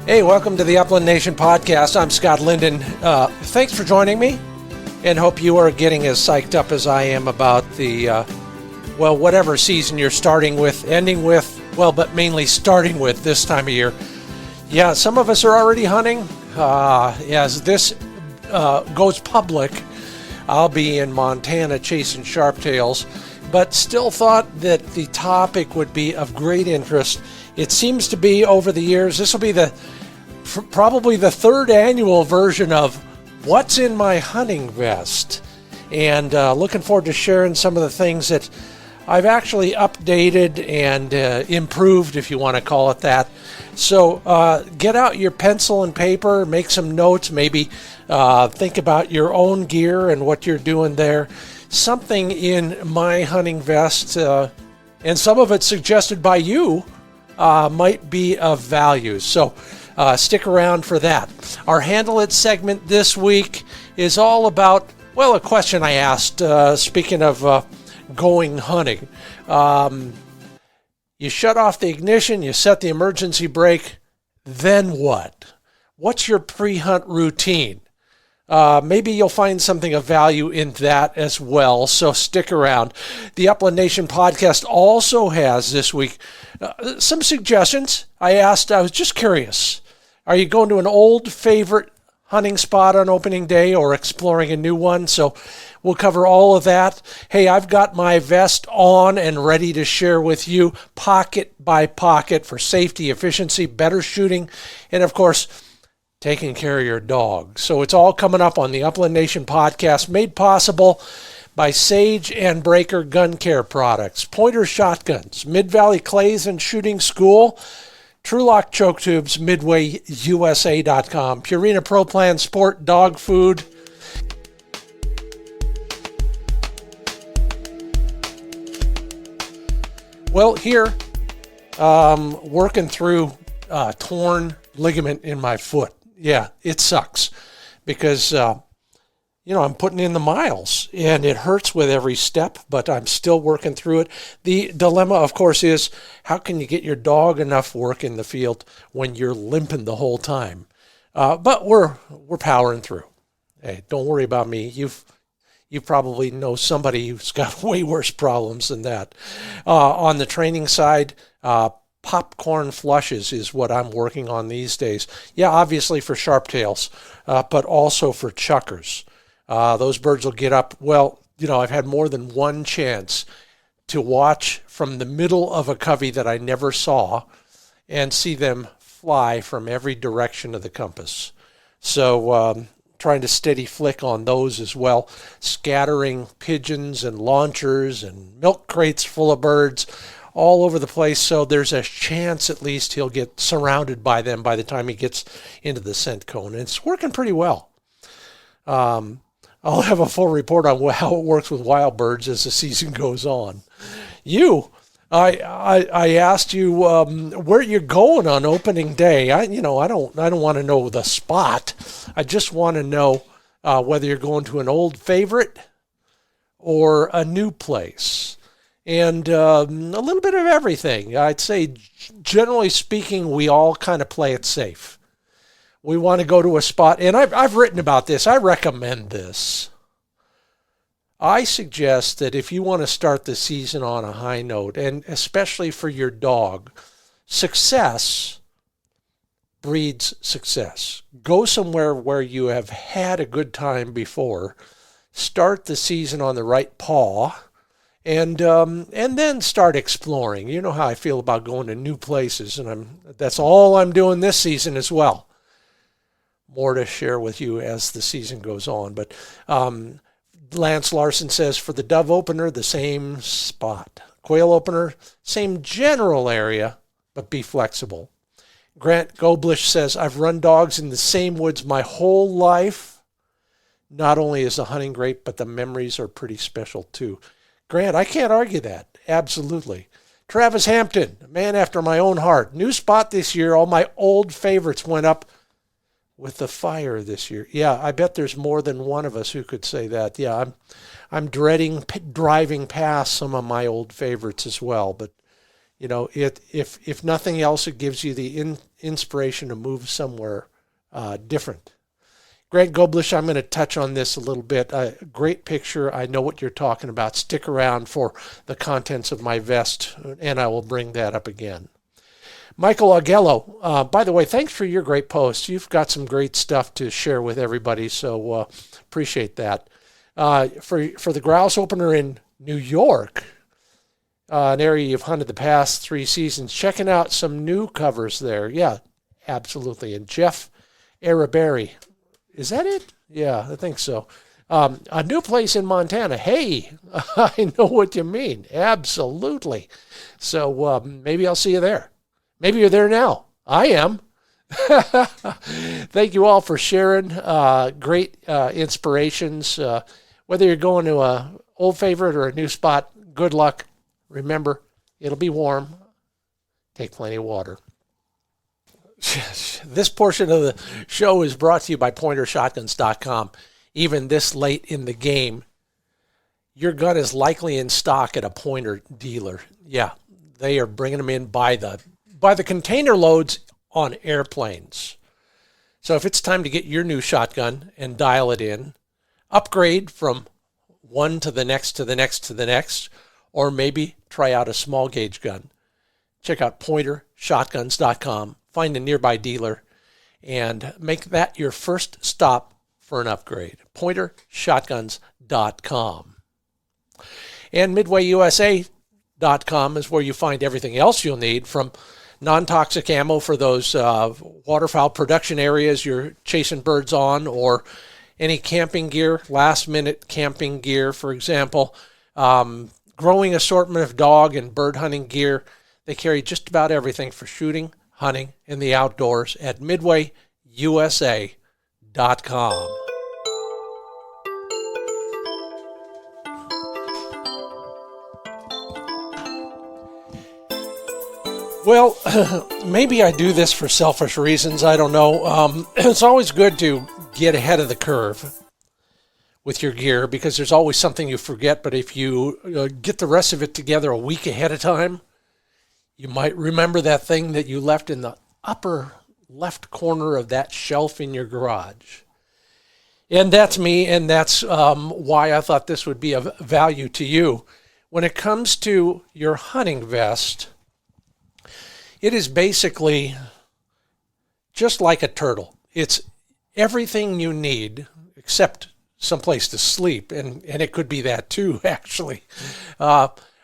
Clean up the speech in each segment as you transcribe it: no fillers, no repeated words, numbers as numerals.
Hey, welcome to the Upland Nation podcast. I'm Scott Linden. Thanks for joining me, and hope you are getting as psyched up as I am about the, whatever season you're starting with, ending with, but mainly starting with this time of year. Yeah, some of us are already hunting. As this goes public, I'll be in Montana chasing sharptails, but still thought that the topic would be of great interest. It seems to be over the years. This will be probably the third annual version of What's in My Hunting Vest. And looking forward to sharing some of the things that I've actually updated and improved, if you want to call it that. So get out your pencil and paper, make some notes, maybe think about your own gear and what you're doing there. Something in my hunting vest, and some of it suggested by you, might be of value. So stick around for that. Our Handle It segment this week is all about, a question I asked, speaking of going hunting. You shut off the ignition, you set the emergency brake, then what? What's your pre-hunt routine? Maybe you'll find something of value in that as well, so stick around. The Upland Nation podcast also has this week some suggestions. I was just curious. Are you going to an old favorite hunting spot on opening day or exploring a new one? So we'll cover all of that. Hey, I've got my vest on and ready to share with you pocket by pocket for safety, efficiency, better shooting, and of course, taking care of your dog. So it's all coming up on the Upland Nation podcast, made possible by Sage and Breaker Gun Care Products, Pointer Shotguns, Mid-Valley Clays and Shooting School, TrulockChokes Tubes, MidwayUSA.com, Purina Pro Plan Sport Dog Food. Well, here, working through torn ligament in my foot. Yeah, it sucks because, I'm putting in the miles and it hurts with every step, but I'm still working through it. The dilemma, of course, is how can you get your dog enough work in the field when you're limping the whole time? But we're powering through. Hey, don't worry about me. You probably know somebody who's got way worse problems than that. On the training side, popcorn flushes is what I'm working on these days. Yeah, obviously for sharptails, but also for chuckers. Those birds will get up. I've had more than one chance to watch from the middle of a covey that I never saw and see them fly from every direction of the compass. So trying to steady flick on those as well, scattering pigeons and launchers and milk crates full of birds all over the place, so there's a chance at least he'll get surrounded by them by the time he gets into the scent cone. And it's working pretty well. I'll have a full report on how it works with wild birds as the season goes on. I asked you where you're going on opening day. I don't want to know the spot. I just want to know whether you're going to an old favorite or a new place. And a little bit of everything. I'd say, generally speaking, we all kind of play it safe. We want to go to a spot, and I've written about this. I recommend this. I suggest that if you want to start the season on a high note, and especially for your dog, success breeds success. Go somewhere where you have had a good time before. Start the season on the right paw. And then start exploring. You know how I feel about going to new places, and that's all I'm doing this season as well. More to share with you as the season goes on. But Lance Larson says for the dove opener, the same spot. Quail opener, same general area, but be flexible. Grant Goblish says, I've run dogs in the same woods my whole life. Not only is the hunting great, but the memories are pretty special too. Grant, I can't argue that. Absolutely. Travis Hampton, a man after my own heart. New spot this year. All my old favorites went up with the fire this year. Yeah, I bet there's more than one of us who could say that. Yeah, I'm dreading driving past some of my old favorites as well. But if nothing else, it gives you the inspiration to move somewhere different. Greg Goblish, I'm going to touch on this a little bit. Great picture. I know what you're talking about. Stick around for the contents of my vest, and I will bring that up again. Michael Augello, by the way, thanks for your great posts. You've got some great stuff to share with everybody, so appreciate that. For the grouse opener in New York, an area you've hunted the past 3 seasons, checking out some new covers there. Yeah, absolutely. And Jeff Araberry, is that it? Yeah, I think so. A new place in Montana. Hey, I know what you mean. Absolutely. So maybe I'll see you there. Maybe you're there now. I am. Thank you all for sharing. Great inspirations. Whether you're going to an old favorite or a new spot, good luck. Remember, it'll be warm. Take plenty of water. This portion of the show is brought to you by PointerShotguns.com. Even this late in the game, your gun is likely in stock at a Pointer dealer. Yeah, they are bringing them in by the container loads on airplanes. So if it's time to get your new shotgun and dial it in, upgrade from one to the next to the next to the next, or maybe try out a small gauge gun, check out PointerShotguns.com. Find a nearby dealer and make that your first stop for an upgrade. PointerShotguns.com. And MidwayUSA.com is where you find everything else you'll need, from non-toxic ammo for those waterfowl production areas you're chasing birds on, or any camping gear, last-minute camping gear, for example. Growing assortment of dog and bird hunting gear. They carry just about everything for shooting, hunting, and the outdoors at MidwayUSA.com. Well, maybe I do this for selfish reasons. I don't know. It's always good to get ahead of the curve with your gear, because there's always something you forget. But if you get the rest of it together a week ahead of time, you might remember that thing that you left in the upper left corner of that shelf in your garage. And that's me, and that's why I thought this would be of value to you. When it comes to your hunting vest, it is basically just like a turtle. It's everything you need except someplace to sleep, and it could be that too, actually,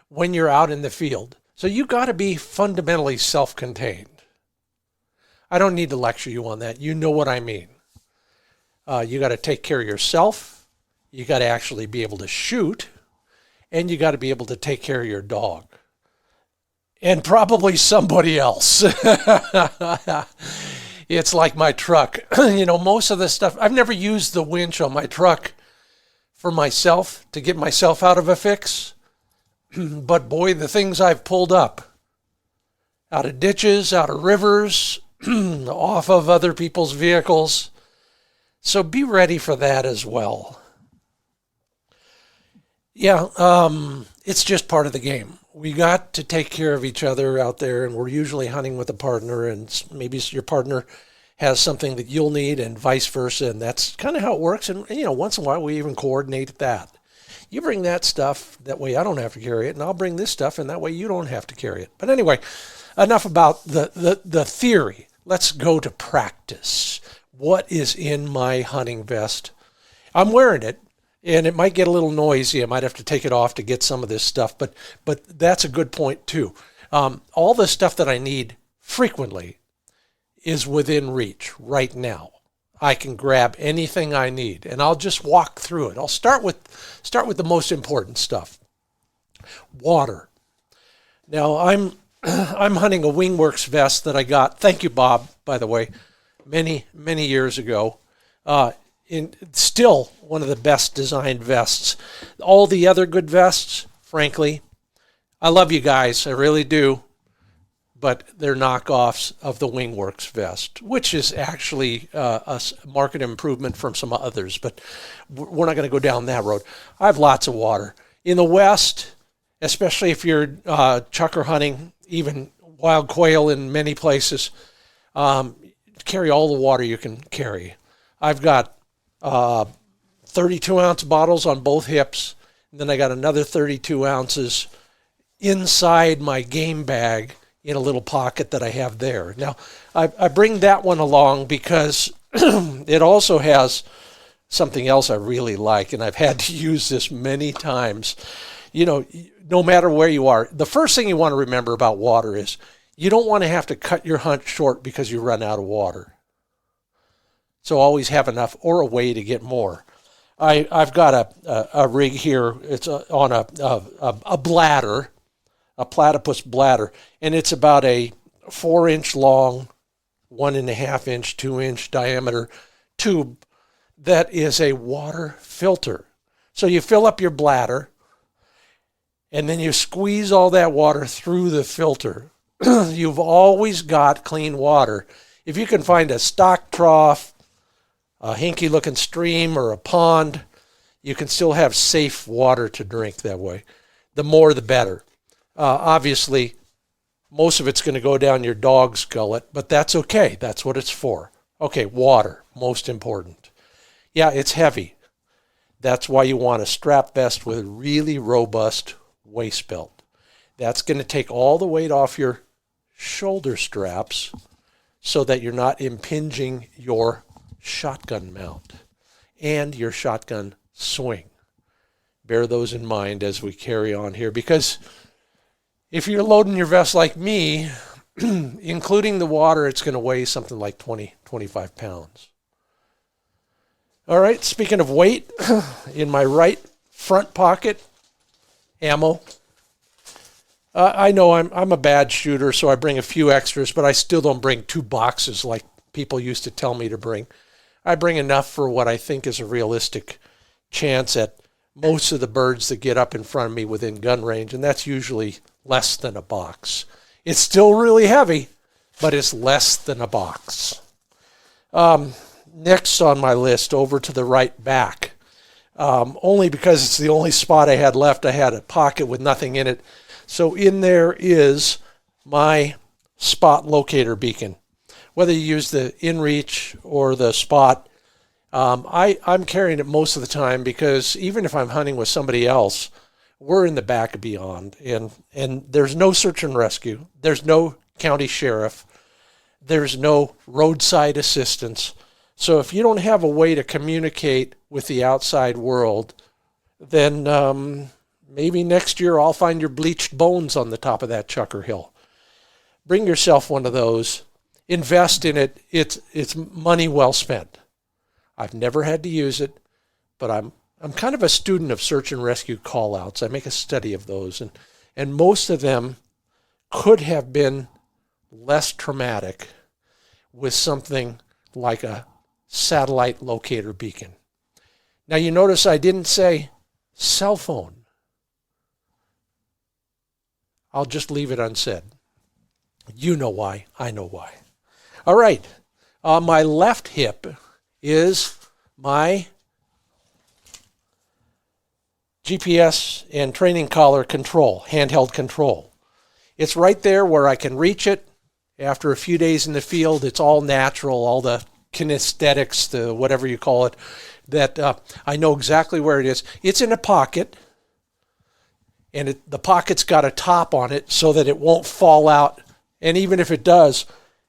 when you're out in the field. So you got to be fundamentally self-contained. I don't need to lecture you on that. You know what I mean. You got to take care of yourself. You got to actually be able to shoot, and you got to be able to take care of your dog. And probably somebody else. It's like my truck. Most of the stuff, I've never used the winch on my truck for myself to get myself out of a fix. But boy, the things I've pulled up out of ditches, out of rivers, off of other people's vehicles. So be ready for that as well. Yeah, it's just part of the game. We got to take care of each other out there, and we're usually hunting with a partner, and maybe your partner has something that you'll need and vice versa, and that's kind of how it works. And once in a while we even coordinate that. You bring that stuff, that way I don't have to carry it, and I'll bring this stuff, and that way you don't have to carry it. But anyway, enough about the theory. Let's go to practice. What is in my hunting vest? I'm wearing it. And it might get a little noisy. I might have to take it off to get some of this stuff, but that's a good point too. All the stuff that I need frequently is within reach right now. I can grab anything I need, and I'll just walk through it. I'll start with the most important stuff. Water. Now I'm hunting a Wingworks vest that I got. Thank you, Bob, by the way, many years ago. Still one of the best designed vests. All the other good vests, frankly, I love you guys, I really do, but they're knockoffs of the Wingworks vest, which is actually a market improvement from some others, but we're not going to go down that road. I have lots of water. In the West, especially if you're chucker hunting even wild quail in many places. Carry all the water you can carry. I've got 32-ounce bottles on both hips, and then I got another 32 ounces inside my game bag in a little pocket that I have there. Now, I bring that one along because it also has something else I really like, and I've had to use this many times. You know, no matter where you are, the first thing you want to remember about water is you don't want to have to cut your hunt short because you run out of water. So always have enough or a way to get more. I've got a rig here. It's on a bladder, a platypus bladder, and it's about a 4-inch long, 1.5-inch, 2-inch diameter tube that is a water filter. So you fill up your bladder, and then you squeeze all that water through the filter. You've always got clean water. If you can find a stock trough, a hinky-looking stream, or a pond, you can still have safe water to drink that way. The more, the better. Obviously, most of it's going to go down your dog's gullet, but that's okay. That's what it's for. Okay, water, most important. Yeah, it's heavy. That's why you want a strap vest with a really robust waist belt. That's going to take all the weight off your shoulder straps so that you're not impinging your shotgun mount and your shotgun swing. Bear those in mind as we carry on here, because if you're loading your vest like me, including the water, it's going to weigh something like 20-25 pounds. All right, speaking of weight, in my right front pocket, ammo. I know I'm a bad shooter, so I bring a few extras, but I still don't bring 2 boxes like people used to tell me to bring. I bring enough for what I think is a realistic chance at most of the birds that get up in front of me within gun range, and that's usually less than a box. It's still really heavy, but it's less than a box. Next on my list, over to the right back, only because it's the only spot I had left. I had a pocket with nothing in it. So in there is my spot locator beacon. Whether you use the InReach or the spot, I'm carrying it most of the time because even if I'm hunting with somebody else, we're in the back of beyond, and there's no search and rescue. There's no county sheriff. There's no roadside assistance. So if you don't have a way to communicate with the outside world, then maybe next year I'll find your bleached bones on the top of that chucker hill. Bring yourself one of those. Invest in it. It's money well spent. I've never had to use it, but I'm kind of a student of search and rescue call-outs. I make a study of those, and most of them could have been less traumatic with something like a satellite locator beacon. Now you notice I didn't say cell phone. I'll just leave it unsaid. You know why. I know why. All right. On my left hip is my GPS and training collar control, handheld control. It's right there where I can reach it. After a few days in the field, it's all natural, all the kinesthetics, the whatever you call it, that I know exactly where it is. It's in a pocket, and the pocket's got a top on it so that it won't fall out. And even if it does,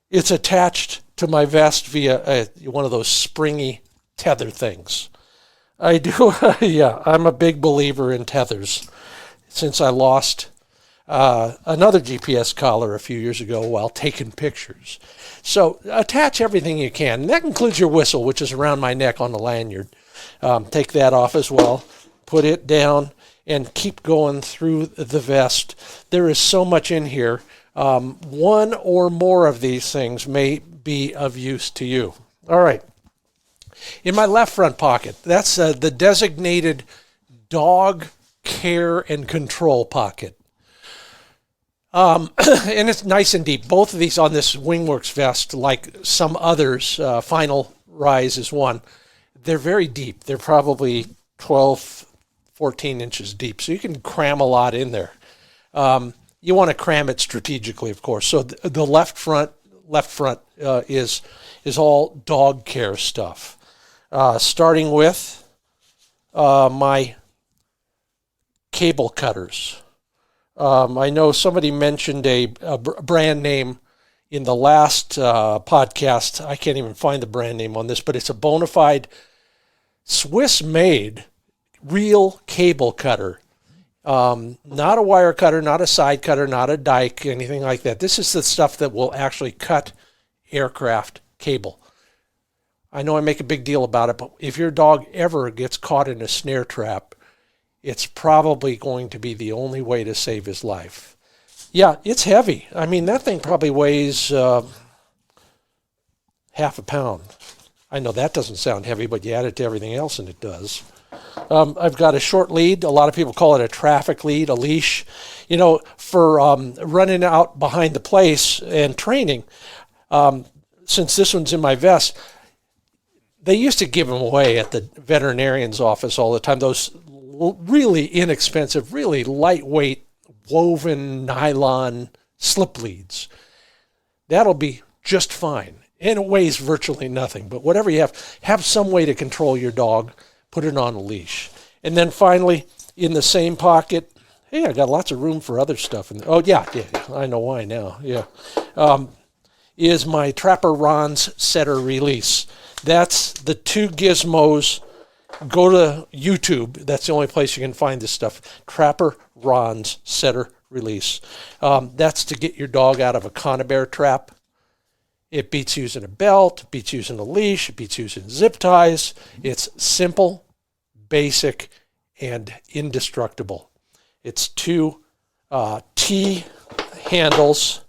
it's attached to my vest via one of those springy tether things. I do, yeah, I'm a big believer in tethers since I lost another GPS collar a few years ago while taking pictures. So attach everything you can. And that includes your whistle, which is around my neck on the lanyard. Take that off as well. Put it down and keep going through the vest. There is so much in here. One or more of these things may be of use to you. All right. In my left front pocket, that's the designated dog care and control pocket. And it's nice and deep. Both of these on this Wingworks vest, like some others, Final Rise is one, they're very deep. They're probably 12, 14 inches deep, so you can cram a lot in there. you want to cram it strategically, of course. So the left front is all dog care stuff. Starting with my cable cutters. I know somebody mentioned a brand name in the last podcast. I can't even find the brand name on this, but it's a bona fide Swiss-made real cable cutter. Not a wire cutter, not a side cutter, not a dike, anything like that. This is the stuff that will actually cut aircraft cable. I know I make a big deal about it, but if your dog ever gets caught in a snare trap, it's probably going to be the only way to save his life. Yeah, it's heavy. I mean, that thing probably weighs half a pound. I know that doesn't sound heavy, but you add it to everything else and it does. I've got a short lead. A lot of people call it a traffic lead, a leash. You know, for running out behind the place and training, since this one's in my vest, they used to give them away at the veterinarian's office all the time. Those really inexpensive, really lightweight, woven nylon slip leads. That'll be just fine. And it weighs virtually nothing. But whatever you have some way to control your dog. Put it on a leash. And then finally, in the same pocket, hey, I got lots of room for other stuff. Oh, yeah, I know why now. Yeah. Is my Trapper Ron's setter release. That's the two gizmos. Go to YouTube. That's the only place you can find this stuff. Trapper Ron's setter release. That's to get your dog out of a conibear trap. It beats using a belt, beats using a leash, it beats using zip ties. It's simple, basic, and indestructible. It's two T handles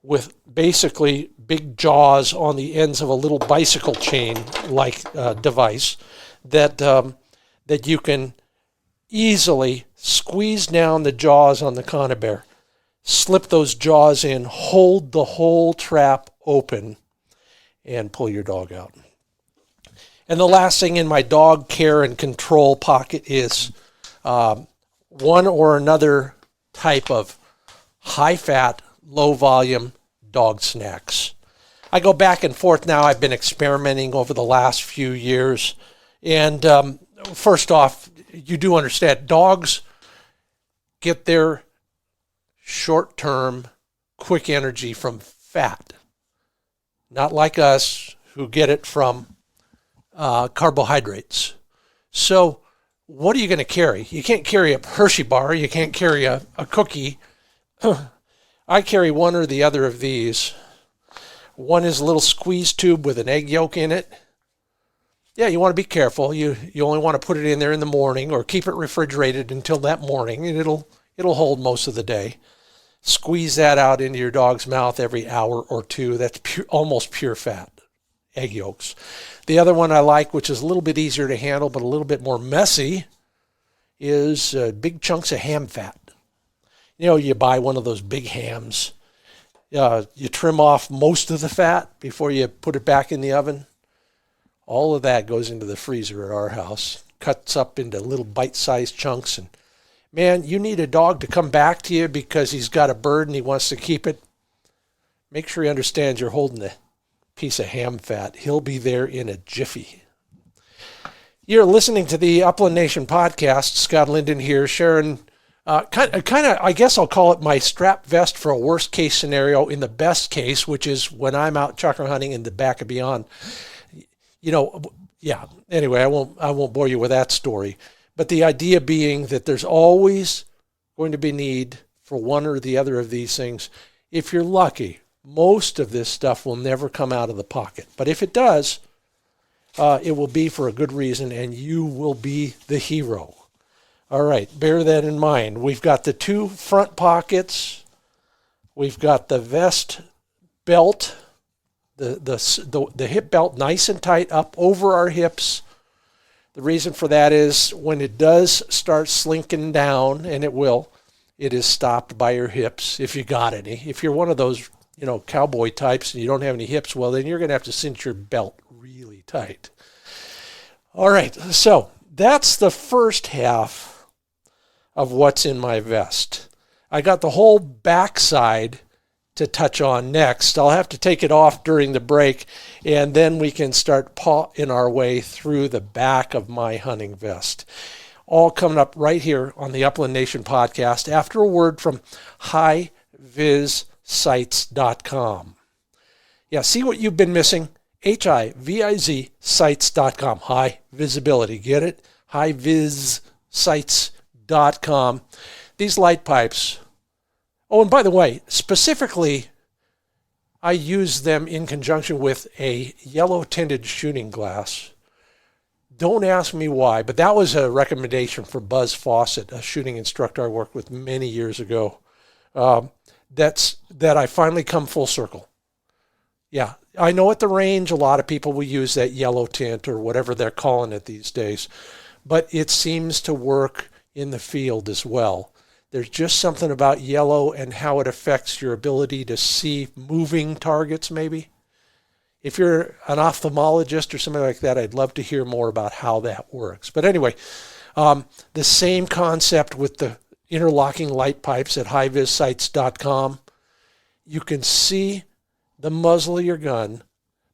with basically big jaws on the ends of a little bicycle chain-like device that you can easily squeeze down the jaws on the conibear, slip those jaws in, hold the whole trap open, and pull your dog out. And the last thing in my dog care and control pocket is one or another type of high-fat, low-volume dog snacks. I go back and forth now. I've been experimenting over the last few years. And first off, you do understand, dogs get their short-term, quick energy from fat. Not like us, who get it from carbohydrates. So what are you going to carry? You can't carry a Hershey bar. You can't carry a cookie. I carry one or the other of these. One is a little squeeze tube with an egg yolk in it. Yeah, you want to be careful. You only want to put it in there in the morning or keep it refrigerated until that morning, and it'll hold most of the day. Squeeze that out into your dog's mouth every hour or two. That's almost pure fat, egg yolks. The other one I like, which is a little bit easier to handle but a little bit more messy, is big chunks of ham fat. You know, you buy one of those big hams. You trim off most of the fat before you put it back in the oven. All of that goes into the freezer at our house, cuts up into little bite-sized chunks. And man, you need a dog to come back to you because he's got a bird and he wants to keep it. Make sure he understands you're holding a piece of ham fat. He'll be there in a jiffy. You're listening to the Upland Nation podcast. Scott Linden here, sharing kind of, I guess I'll call it my strap vest for a worst case scenario in the best case, which is when I'm out chukar hunting in the back of beyond. You know, yeah, anyway, I won't bore you with that story. But the idea being that there's always going to be need for one or the other of these things. If you're lucky, most of this stuff will never come out of the pocket. But if it does, it will be for a good reason, and you will be the hero. All right, bear that in mind. We've got the two front pockets. We've got the vest belt, the hip belt nice and tight up over our hips. The reason for that is when it does start slinking down, and it will, it is stopped by your hips if you got any. If you're one of those, cowboy types and you don't have any hips, well, then you're going to have to cinch your belt really tight. All right, so that's the first half of what's in my vest. I got the whole backside to touch on next. I'll have to take it off during the break, and then we can start pawing our way through the back of my hunting vest. All coming up right here on the Upland Nation podcast after a word from HiVizSites.com. Yeah, see what you've been missing? HiViz sites.com. High visibility. Get it? HiVizSites.com. These light pipes. Oh, and by the way, specifically, I use them in conjunction with a yellow tinted shooting glass. Don't ask me why, but that was a recommendation from Buzz Fawcett, a shooting instructor I worked with many years ago. That I finally come full circle. Yeah, I know at the range a lot of people will use that yellow tint or whatever they're calling it these days, but it seems to work in the field as well. There's just something about yellow and how it affects your ability to see moving targets maybe. If you're an ophthalmologist or something like that, I'd love to hear more about how that works. But anyway, the same concept with the interlocking light pipes at HiVizSites.com. You can see the muzzle of your gun,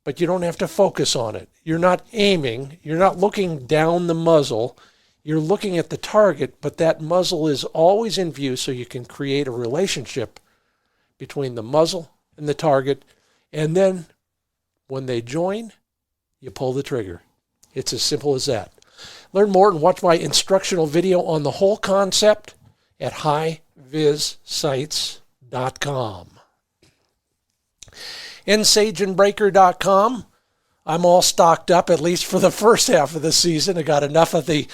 but you don't have to focus on it. You're not aiming. You're not looking down the muzzle. You're looking at the target, but that muzzle is always in view, so you can create a relationship between the muzzle and the target, and then when they join, you pull the trigger. It's as simple as that. Learn more and watch my instructional video on the whole concept at HiVizSites.com. NSageandBreaker.com. I'm all stocked up, at least for the first half of the season. I got enough of the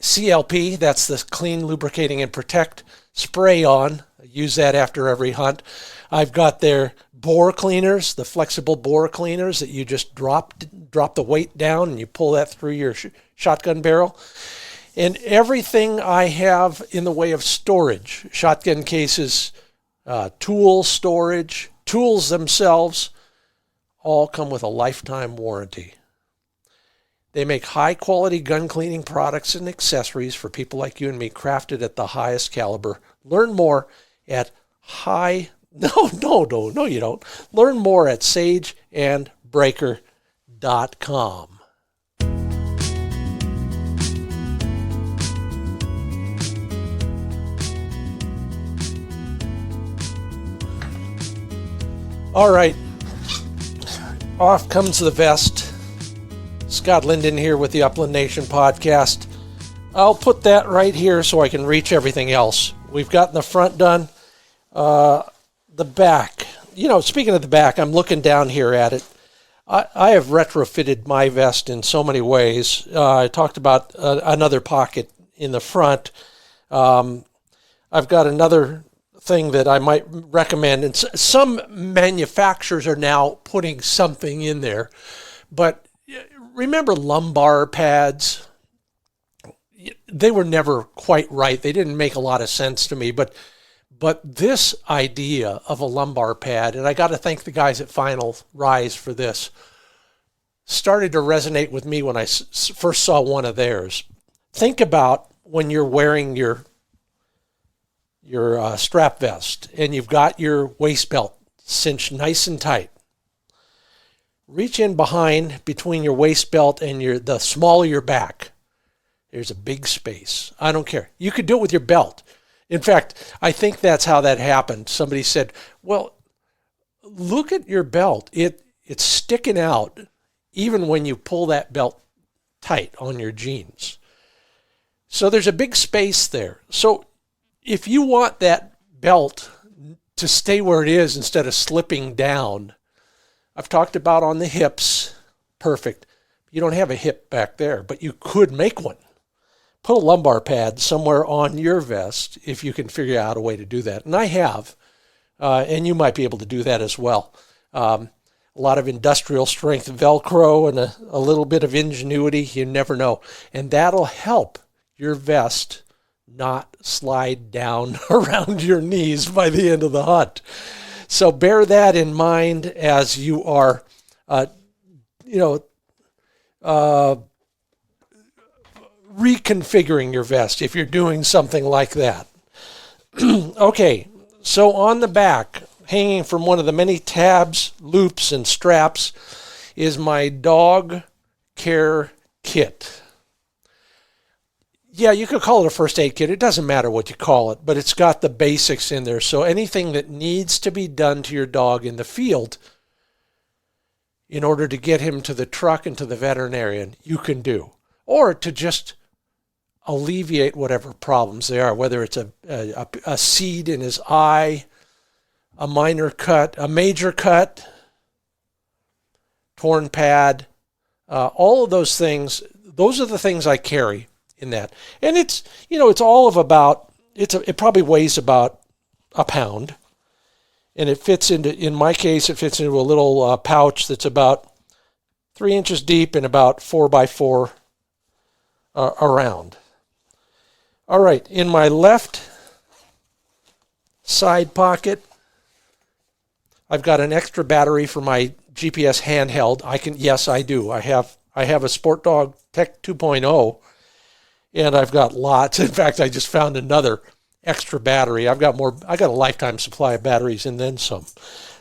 CLP, that's the Clean, Lubricating, and Protect spray on. I use that after every hunt. I've got their bore cleaners, the flexible bore cleaners that you just drop the weight down and you pull that through your shotgun barrel. And everything I have in the way of storage, shotgun cases, tool storage, tools themselves, all come with a lifetime warranty. They make high-quality gun cleaning products and accessories for people like you and me, crafted at the highest caliber. Learn more at No, you don't. Learn more at sageandbreaker.com. All right. Off comes the vest. Scott Linden here with the Upland Nation podcast. I'll put that right here so I can reach everything else. We've gotten the front done. The back. Speaking of the back, I'm looking down here at it. I have retrofitted my vest in so many ways. I talked about another pocket in the front. I've got another thing that I might recommend, and some manufacturers are now putting something in there, but remember lumbar pads? They were never quite right. They didn't make a lot of sense to me, but this idea of a lumbar pad, and I got to thank the guys at Final Rise for this, started to resonate with me when I first saw one of theirs. Think about when you're wearing your strap vest and you've got your waist belt cinched nice and tight. Reach in behind between your waist belt and the small of your back. There's a big space. I don't care. You could do it with your belt. In fact, I think that's how that happened. Somebody said, well, look at your belt. It's sticking out even when you pull that belt tight on your jeans. So there's a big space there. So if you want that belt to stay where it is instead of slipping down, I've talked about on the hips, perfect. You don't have a hip back there, but you could make one. Put a lumbar pad somewhere on your vest if you can figure out a way to do that. And I have, and you might be able to do that as well. A lot of industrial strength Velcro and a little bit of ingenuity, you never know. And that'll help your vest not slide down around your knees by the end of the hunt. So bear that in mind as you are, reconfiguring your vest if you're doing something like that. Okay, so on the back, hanging from one of the many tabs, loops, and straps, is my dog care kit. Yeah, you could call it a first aid kit. It doesn't matter what you call it, but it's got the basics in there. So anything that needs to be done to your dog in the field in order to get him to the truck and to the veterinarian, you can do. Or to just alleviate whatever problems they are, whether it's a seed in his eye, a minor cut, a major cut, torn pad, all of those things. Those are the things I carry in that. And it's, it's all of about, it probably weighs about a pound. And it fits into, in my case, it fits into a little pouch that's about 3 inches deep and about 4 by 4 around. All right, in my left side pocket, I've got an extra battery for my GPS handheld. Yes, I do. I have a Sport Dog Tech 2.0, and I've got lots. In fact, I just found another extra battery. I got a lifetime supply of batteries and then some.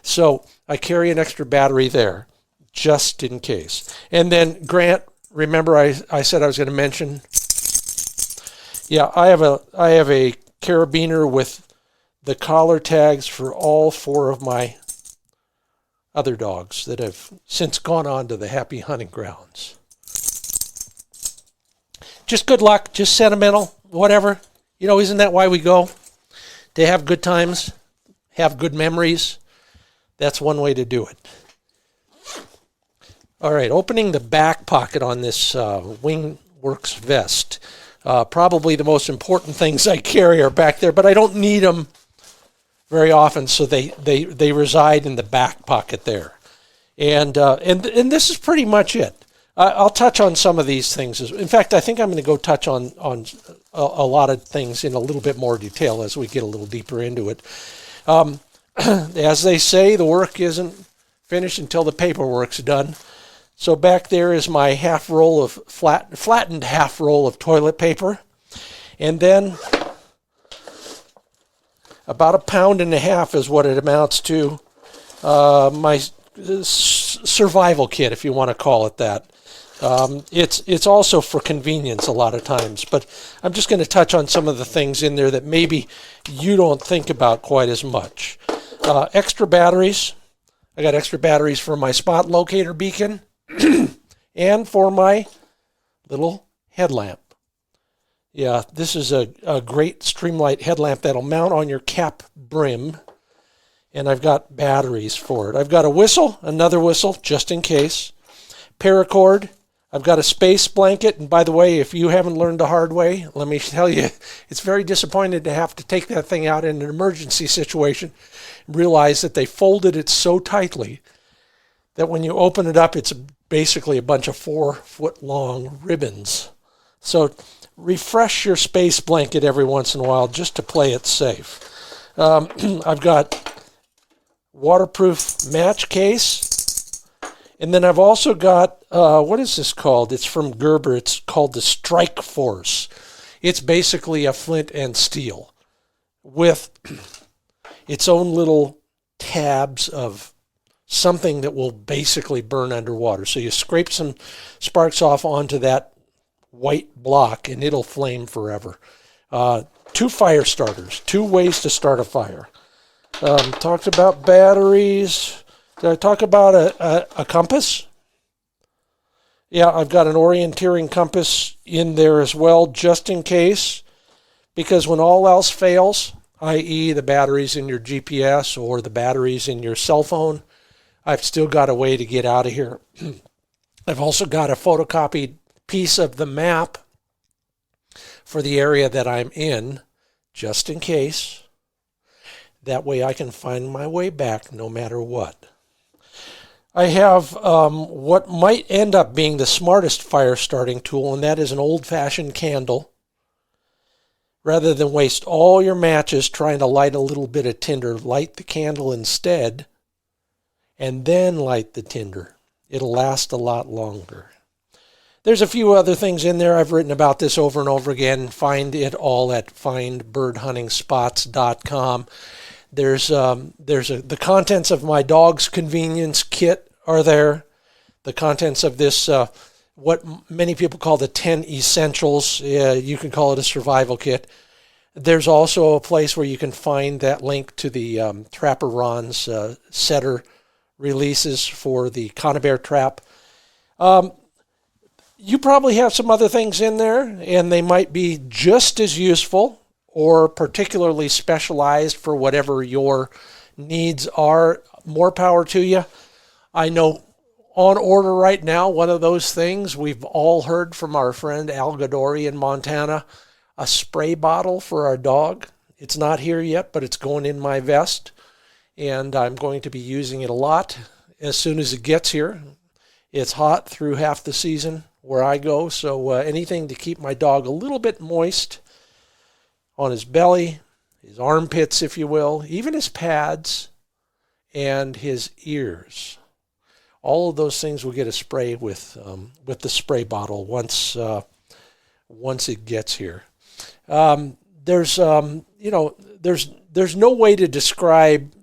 So I carry an extra battery there, just in case. And then Grant, remember I said I was going to mention, yeah, I have a carabiner with the collar tags for all 4 of my other dogs that have since gone on to the happy hunting grounds. Just good luck, just sentimental, whatever. Isn't that why we go? To have good times, have good memories. That's one way to do it. All right, opening the back pocket on this Wingworks vest. Probably the most important things I carry are back there, but I don't need them very often, so they reside in the back pocket there. And this is pretty much it. I'll touch on some of these things. In fact, I think I'm going to go touch on a lot of things in a little bit more detail as we get a little deeper into it. As they say, the work isn't finished until the paperwork's done. So back there is my flattened half roll of toilet paper. And then about 1.5 pounds is what it amounts to. My survival kit, if you want to call it that. It's also for convenience a lot of times, but I'm just going to touch on some of the things in there that maybe you don't think about quite as much. Extra batteries. I got extra batteries for my spot locator beacon and for my little headlamp. Yeah, this is a great Streamlight headlamp that'll mount on your cap brim, and I've got batteries for it. I've got a whistle, another whistle, just in case. Paracord. I've got a space blanket, and by the way, if you haven't learned the hard way, let me tell you, it's very disappointing to have to take that thing out in an emergency situation and realize that they folded it so tightly that when you open it up, it's basically a bunch of 4-foot-long ribbons. So refresh your space blanket every once in a while just to play it safe. I've got waterproof match case. And then I've also got, what is this called? It's from Gerber. It's called the Strike Force. It's basically a flint and steel with its own little tabs of something that will basically burn underwater. So you scrape some sparks off onto that white block and it'll flame forever. 2 fire starters, 2 ways to start a fire. Talked about batteries. Did I talk about a compass? Yeah, I've got an orienteering compass in there as well, just in case. Because when all else fails, i.e. the batteries in your GPS or the batteries in your cell phone, I've still got a way to get out of here. I've also got a photocopied piece of the map for the area that I'm in, just in case. That way I can find my way back no matter what. I have what might end up being the smartest fire starting tool, and that is an old-fashioned candle. Rather than waste all your matches trying to light a little bit of tinder, light the candle instead, and then light the tinder. It'll last a lot longer. There's a few other things in there. I've written about this over and over again. Find it all at findbirdhuntingspots.com. The contents of my dog's convenience kit are there. The contents of this, what many people call the 10 essentials. You can call it a survival kit. There's also a place where you can find that link to the Trapper Ron's setter releases for the conibear trap. You probably have some other things in there, and they might be just as useful or particularly specialized for whatever your needs are. More power to you. I know on order right now, one of those things we've all heard from our friend Al Gadori in Montana, a spray bottle for our dog. It's not here yet, but it's going in my vest, and I'm going to be using it a lot as soon as it gets here. It's hot through half the season where I go, so anything to keep my dog a little bit moist on his belly, his armpits, if you will, even his pads and his ears. All of those things will get a spray with the spray bottle once it gets here. There's no way to describe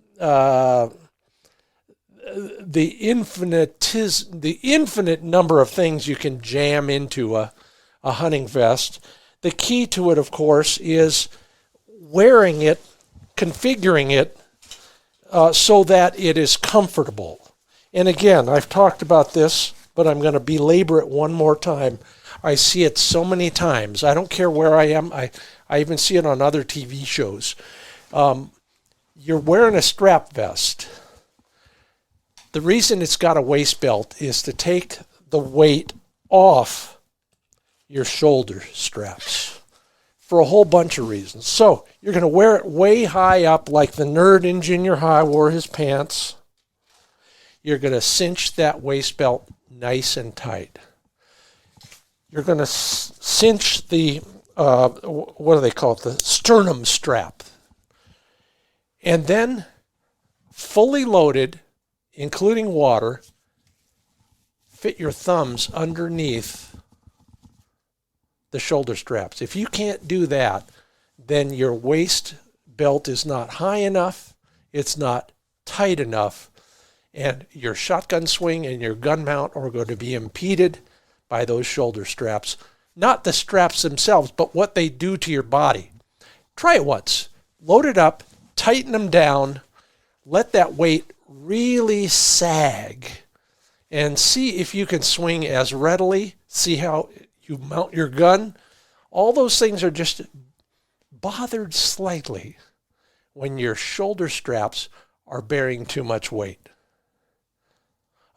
the infinite number of things you can jam into a hunting vest. The key to it, of course, is wearing it, configuring it so that it is comfortable. And again, I've talked about this, but I'm going to belabor it one more time. I see it so many times. I don't care where I am. I even see it on other TV shows. You're wearing a strap vest. The reason it's got a waist belt is to take the weight off your shoulder straps for a whole bunch of reasons. So you're going to wear it way high up like the nerd in junior high wore his pants. You're going to cinch that waist belt nice and tight. You're going to cinch the, what do they call it, the sternum strap. And then, fully loaded, including water, fit your thumbs underneath the shoulder straps. If you can't do that, then your waist belt is not high enough, it's not tight enough, and your shotgun swing and your gun mount are going to be impeded by those shoulder straps. Not the straps themselves, but what they do to your body. Try it once. Load it up, tighten them down, let that weight really sag, and see if you can swing as readily. See how you mount your gun. All those things are just bothered slightly when your shoulder straps are bearing too much weight.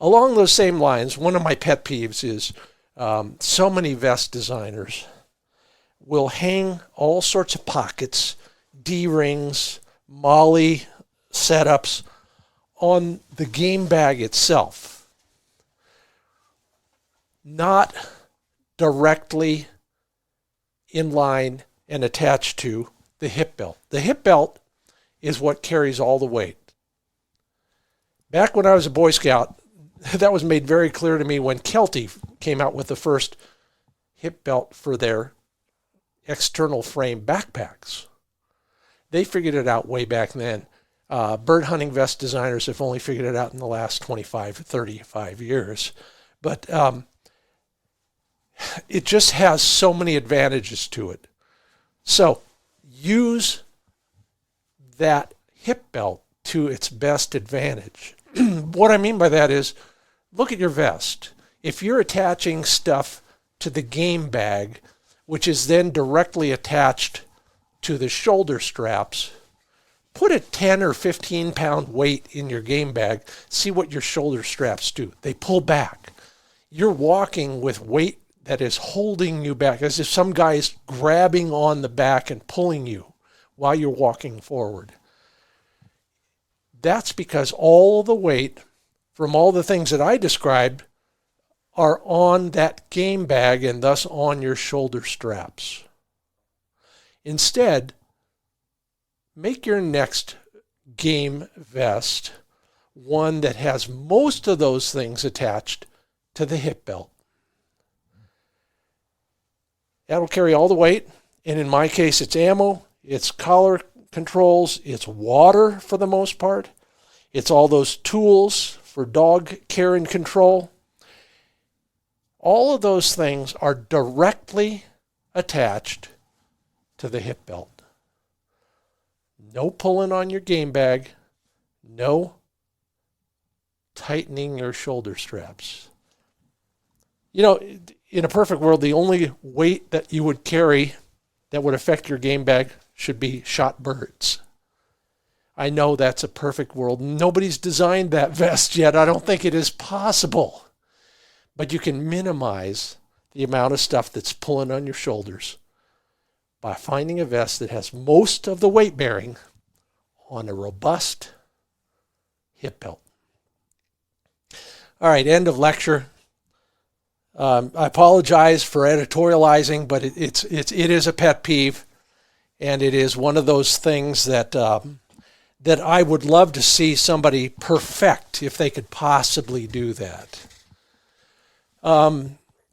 Along those same lines, one of my pet peeves is so many vest designers will hang all sorts of pockets, D-rings, molly setups on the game bag itself, not directly in line and attached to the hip belt. The hip belt is what carries all the weight. Back when I was a Boy Scout, that was made very clear to me when Kelty came out with the first hip belt for their external frame backpacks. They figured it out way back then. Bird hunting vest designers have only figured it out in the last 25, 35 years. But it just has so many advantages to it. So use that hip belt to its best advantage. What I mean by that is, look at your vest. If you're attaching stuff to the game bag, which is then directly attached to the shoulder straps, put a 10 or 15 pound weight in your game bag. See what your shoulder straps do. They pull back. You're walking with weight that is holding you back, as if some guy is grabbing on the back and pulling you while you're walking forward. That's because all the weight from all the things that I described are on that game bag and thus on your shoulder straps. Instead, make your next game vest one that has most of those things attached to the hip belt. That'll carry all the weight. And in my case, it's ammo, it's collar controls, it's water for the most part. It's all those tools for dog care and control. All of those things are directly attached to the hip belt. No pulling on your game bag. No tightening your shoulder straps. You know, in a perfect world, the only weight that you would carry that would affect your game bag should be shot birds. I know that's a perfect world. Nobody's designed that vest yet. I don't think it is possible. But you can minimize the amount of stuff that's pulling on your shoulders by finding a vest that has most of the weight bearing on a robust hip belt. All right, end of lecture. I apologize for editorializing, but it is a pet peeve, and it is one of those things that that I would love to see somebody perfect if they could possibly do that.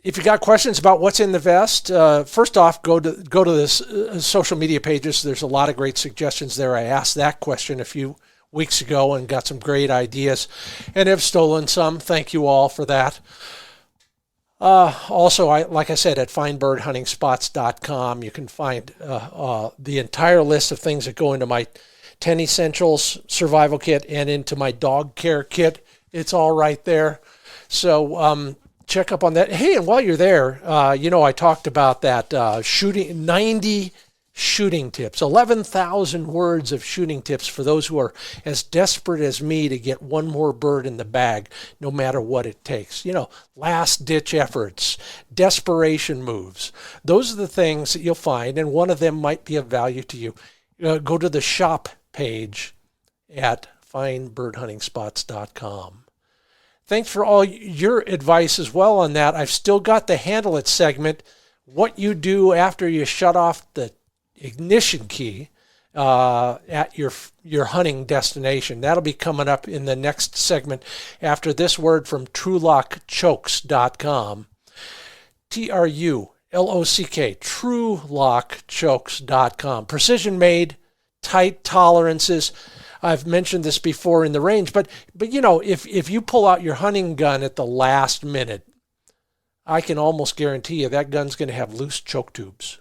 If you got questions about what's in the vest, first off, go to the social media pages. There's a lot of great suggestions there. I asked that question a few weeks ago and got some great ideas, and have stolen some. Thank you all for that. Also, like I said, at findbirdhuntingspots.com, you can find the entire list of things that go into my 10 Essentials Survival Kit and into my Dog Care Kit. It's all right there. So check up on that. Hey, and while you're there, I talked about that shooting 90 shooting tips, 11,000 words of shooting tips for those who are as desperate as me to get one more bird in the bag, no matter what it takes. Last ditch efforts, desperation moves. Those are the things that you'll find, and one of them might be of value to you. Go to the shop page at findbirdhuntingspots.com. Thanks for all your advice as well on that. I've still got the handle it segment, what you do after you shut off the ignition key at your hunting destination. That'll be coming up in the next segment after this word from TrulockChokes.com. TruLock, TrulockChokes.com. Precision made, tight tolerances. I've mentioned this before in the range, but if you pull out your hunting gun at the last minute, I can almost guarantee you that gun's going to have loose choke tubes.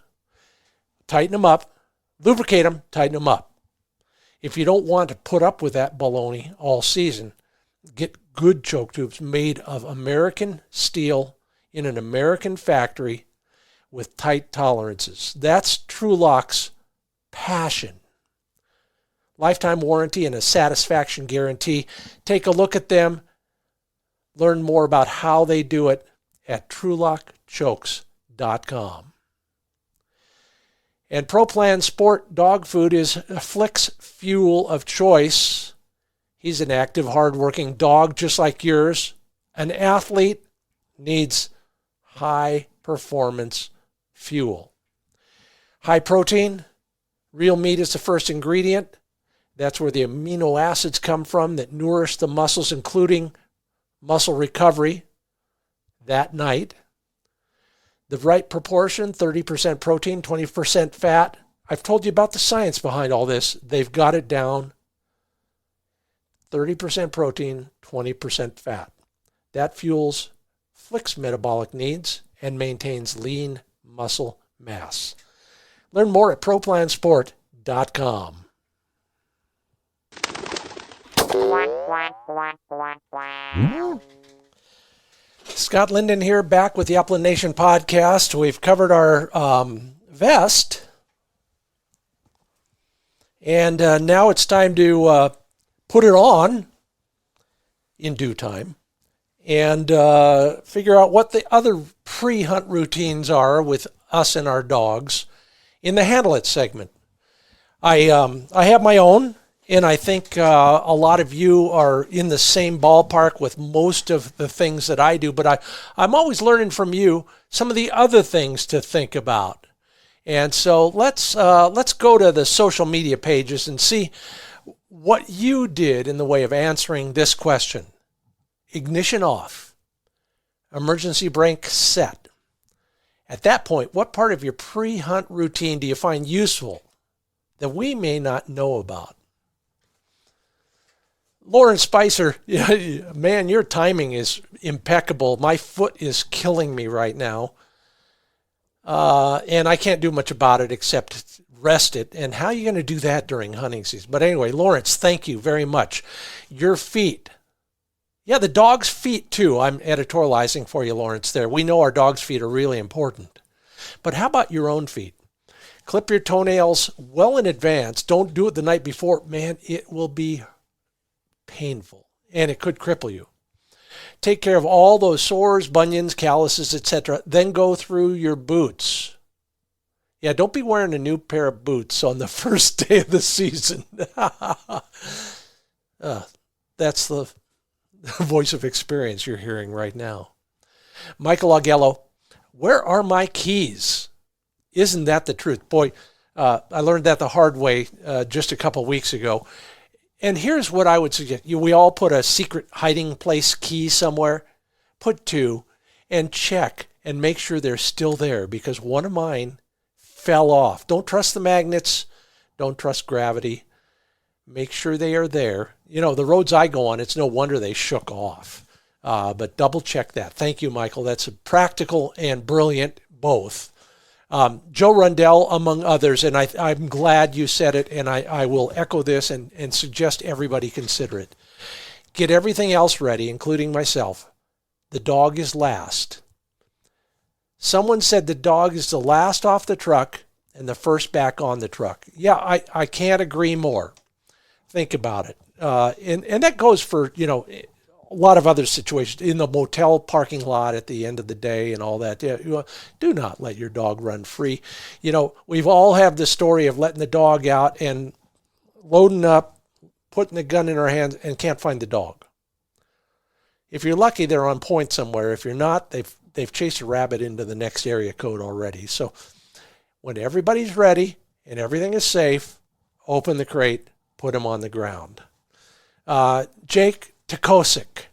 Tighten them up, lubricate them, tighten them up. If you don't want to put up with that baloney all season, get good choke tubes made of American steel in an American factory with tight tolerances. That's TruLock's passion. Lifetime warranty and a satisfaction guarantee. Take a look at them. Learn more about how they do it at TrulockChokes.com. And Pro Plan Sport dog food is Flick's fuel of choice. He's an active, hardworking dog just like yours. An athlete needs high-performance fuel. High protein, real meat is the first ingredient. That's where the amino acids come from that nourish the muscles, including muscle recovery that night. The right proportion, 30% protein, 20% fat. I've told you about the science behind all this. They've got it down. 30% protein, 20% fat. That fuels Flick's metabolic needs and maintains lean muscle mass. Learn more at ProPlansport.com. Scott Linden here, back with the Upland Nation podcast. We've covered our vest, and now it's time to put it on in due time and figure out what the other pre-hunt routines are with us and our dogs in the Handle It segment. I have my own. And I think a lot of you are in the same ballpark with most of the things that I do. But I'm always learning from you some of the other things to think about. And so let's go to the social media pages and see what you did in the way of answering this question. Ignition off. Emergency brake set. At that point, what part of your pre-hunt routine do you find useful that we may not know about? Lauren Spicer, man, your timing is impeccable. My foot is killing me right now. And I can't do much about it except rest it. And how are you going to do that during hunting season? But anyway, Lawrence, thank you very much. Your feet. Yeah, the dog's feet too. I'm editorializing for you, Lawrence, there. We know our dog's feet are really important. But how about your own feet? Clip your toenails well in advance. Don't do it the night before. Man, it will be painful and it could cripple you. Take care of all those sores, bunions, calluses, etc. Then go through your boots. Yeah, don't be wearing a new pair of boots on the first day of the season. That's the voice of experience you're hearing right now. Michael Augello, where are my keys? Isn't that the truth? Boy, I learned that the hard way just a couple weeks ago. And here's what I would suggest. We all put a secret hiding place key somewhere. Put 2 and check and make sure they're still there, because one of mine fell off. Don't trust the magnets. Don't trust gravity. Make sure they are there. The roads I go on, it's no wonder they shook off. But double check that. Thank you, Michael. That's practical and brilliant, both. Joe Rundell, among others, and I'm glad you said it, and I will echo this and suggest everybody consider it. Get everything else ready, including myself. The dog is last. Someone said the dog is the last off the truck and the first back on the truck. Yeah, I can't agree more. Think about it. And that goes for, a lot of other situations, in the motel parking lot at the end of the day and all that. Do not let your dog run free. We've all had the story of letting the dog out and loading up, putting the gun in our hands, and can't find the dog. If you're lucky, they're on point somewhere. If you're not, they've chased a rabbit into the next area code already. So when everybody's ready and everything is safe, open the crate, put them on the ground. Jake Takosik,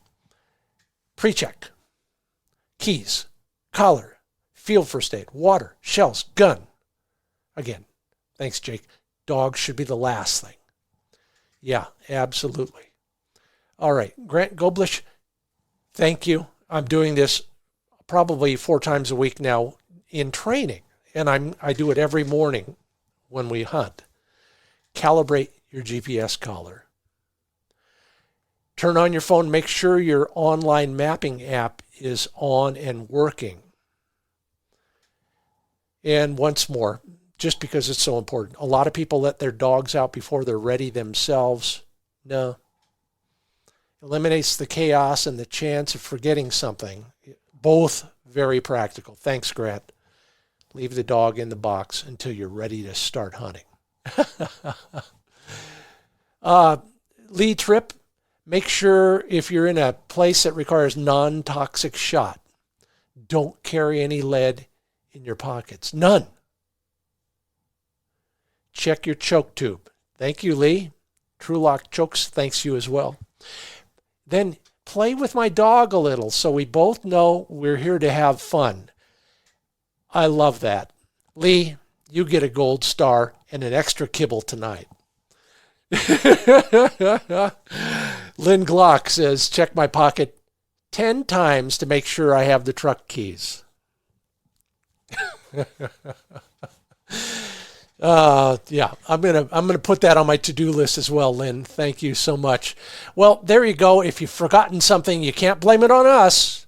pre-check, keys, collar, field first aid, water, shells, gun. Again, thanks, Jake. Dog should be the last thing. Yeah, absolutely. All right, Grant Goblish, thank you. I'm doing this probably 4 times a week now in training, and I do it every morning when we hunt. Calibrate your GPS collar. Turn on your phone, make sure your online mapping app is on and working. And once more, just because it's so important, a lot of people let their dogs out before they're ready themselves. No. Eliminates the chaos and the chance of forgetting something. Both very practical. Thanks, Grant. Leave the dog in the box until you're ready to start hunting. Lee Tripp, make sure if you're in a place that requires non-toxic shot, don't carry any lead in your pockets. None. Check your choke tube. Thank you, Lee. TrulockChokes thanks you as well. Then play with my dog a little so we both know we're here to have fun. I love that. Lee, you get a gold star and an extra kibble tonight. Lynn Glock says, check my pocket 10 times to make sure I have the truck keys. Yeah, I'm gonna put that on my to-do list as well, Lynn. Thank you so much. Well, there you go. If you've forgotten something, you can't blame it on us.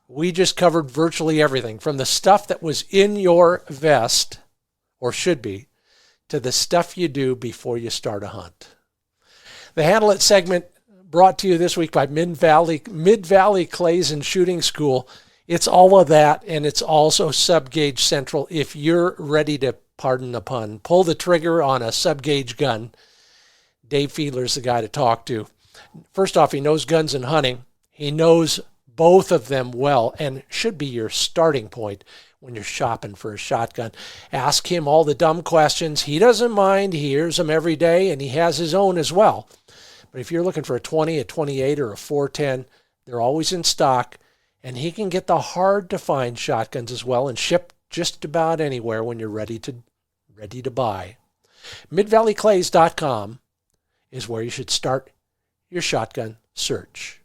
We just covered virtually everything, from the stuff that was in your vest, or should be, to the stuff you do before you start a hunt. The Handle It segment brought to you this week by Mid-Valley Clays and Shooting School. It's all of that, and it's also Sub-Gauge Central. If you're ready to, pardon the pun, pull the trigger on a sub-gauge gun, Dave Fiedler's the guy to talk to. First off, he knows guns and hunting. He knows both of them well, and should be your starting point when you're shopping for a shotgun. Ask him all the dumb questions. He doesn't mind. He hears them every day, and he has his own as well. But if you're looking for a 20, a 28, or a 410, they're always in stock, And he can get the hard-to-find shotguns as well and ship just about anywhere when you're ready to buy. MidvalleyClays.com is where you should start your shotgun search.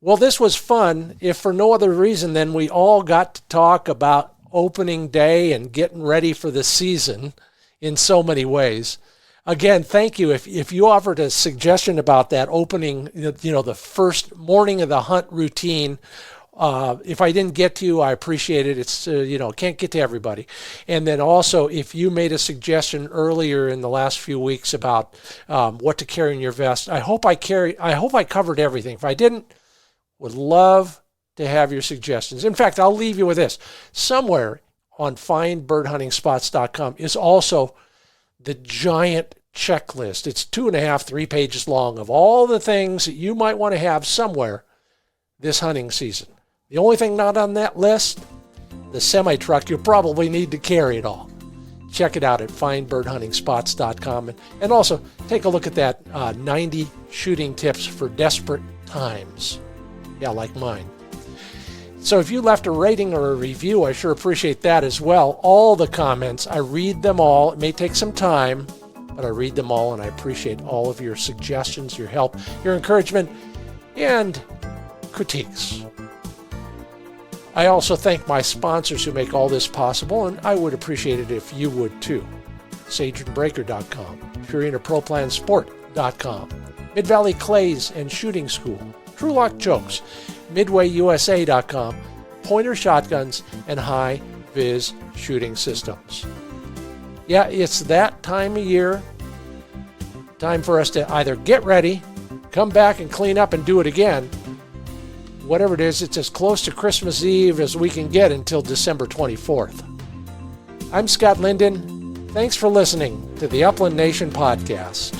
Well, this was fun, if for no other reason than we all got to talk about opening day and getting ready for the season in so many ways. Again, thank you. If you offered a suggestion about that opening, the first morning of the hunt routine, if I didn't get to you, I appreciate it. It's, can't get to everybody. And then also, if you made a suggestion earlier in the last few weeks about what to carry in your vest, I hope I covered everything. If I didn't, would love to have your suggestions. In fact, I'll leave you with this. Somewhere on findbirdhuntingspots.com is also the giant checklist. It's 2.5, 3 pages long of all the things that you might want to have somewhere this hunting season. The only thing not on that list, the semi-truck. You'll probably need to carry it all. Check it out at findbirdhuntingspots.com. And also take a look at that 90 shooting tips for desperate times. Yeah, like mine. So if you left a rating or a review, I sure appreciate that as well. All the comments, I read them all. It may take some time, but I read them all, and I appreciate all of your suggestions, your help, your encouragement, and critiques. I also thank my sponsors who make all this possible, and I would appreciate it if you would too. SageandBreaker.com, Purina Pro Plan Sport.com, Mid-Valley Clays and Shooting School, TrulockChokes, MidwayUSA.com, Pointer Shotguns, and HiViz Shooting Systems. Yeah, it's that time of year. Time for us to either get ready, come back and clean up and do it again. Whatever it is, it's as close to Christmas Eve as we can get until December 24th. I'm Scott Linden. Thanks for listening to the Upland Nation Podcast.